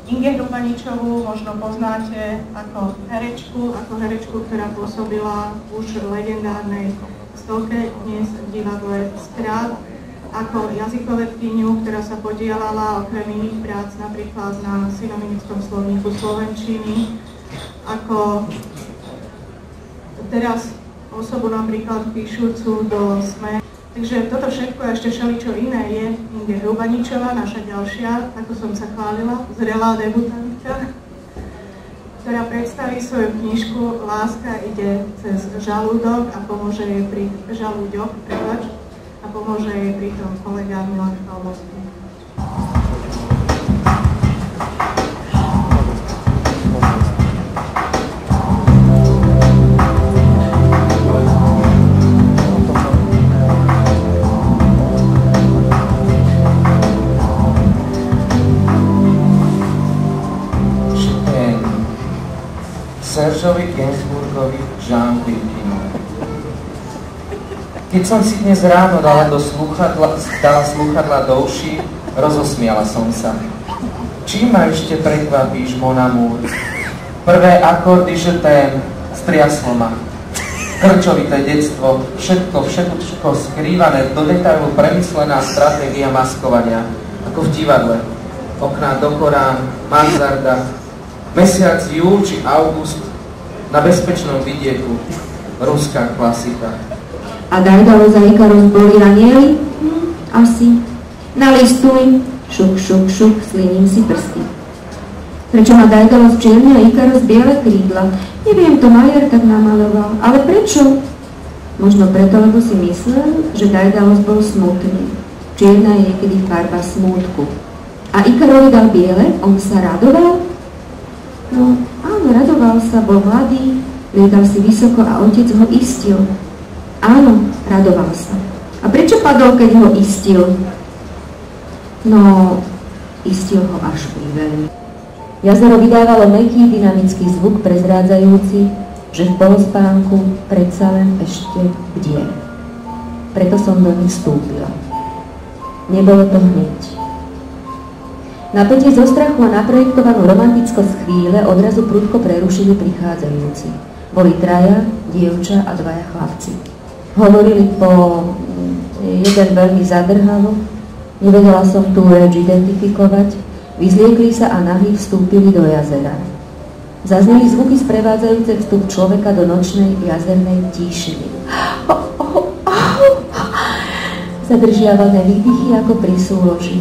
Inge Hrubaničovú možno poznáte ako herečku, ktorá pôsobila už v legendárnej Stovke, dnes v divadle Strát, ako jazykovedkyňu, ktorá sa podielala okrem iných prác napríklad na synonymickom slovníku slovenčiny, ako teraz osobu napríklad píšucu do SME. Takže toto všetko a ešte všeličo iné je Inge Hrubaničová, naša ďalšia, ako som sa chválila, zrelá debutantka, ktorá predstaví svoju knižku Láska ide cez žalúdok a pomôže jej pri žalúďok, a pomôže jej pri tom kolega Milan Chalmovský. Sergeovi Gainsbourgovi Jean Birkinu. Keď som si dnes ráno dala slúchadla do uší, rozosmiala som sa. Čím ma ešte prekvapíš, mon amour? Prvé akordy je t'aime, striaslo ma. Krčovité detstvo, všetko skrývané, do detailu premyslená stratégia maskovania, ako v divadle. Okná do Korán, mansarda, mesiac júl či august, na bezpečnom vidieku, ruská klasika. A Daedalus a Ikarus boli anieli? Asi. Nalistuj, šuk, šuk, šuk, sliním si prsty. Prečo má Daedalus čierne a Ikarus biele krídla? Neviem, to Majer tak namaloval. Ale prečo? Možno preto, lebo si myslel, že Daedalus bol smutný. Čierna je niekedy farba smútku. A Ikarovi dal biele? On sa radoval? No, áno, radoval sa, bol mladý, lietal si vysoko a otec ho istil. Áno, radoval sa. A prečo padol, keď ho istil? No, istil ho až priveľmi. Jazero vydávalo mäkký dynamický zvuk prezrádzajúci, že v polospánku predsa len ešte bdie. Preto som do nich vstúpila. Nebolo to hneď. Napätie zo strachu a naprojektovanú romantickosť chvíle odrazu prudko prerušili prichádzajúci. Boli traja, dievča a dvaja chlapci. Hovorili po jeden veľmi zadrhalo, nevedela som tú reč identifikovať, vyzliekli sa a nahý vstúpili do jazera. Zazneli zvuky sprevádzajúce vstup človeka do nočnej jazernej tíšiny. Zadržiavané výdychy ako pri súloži.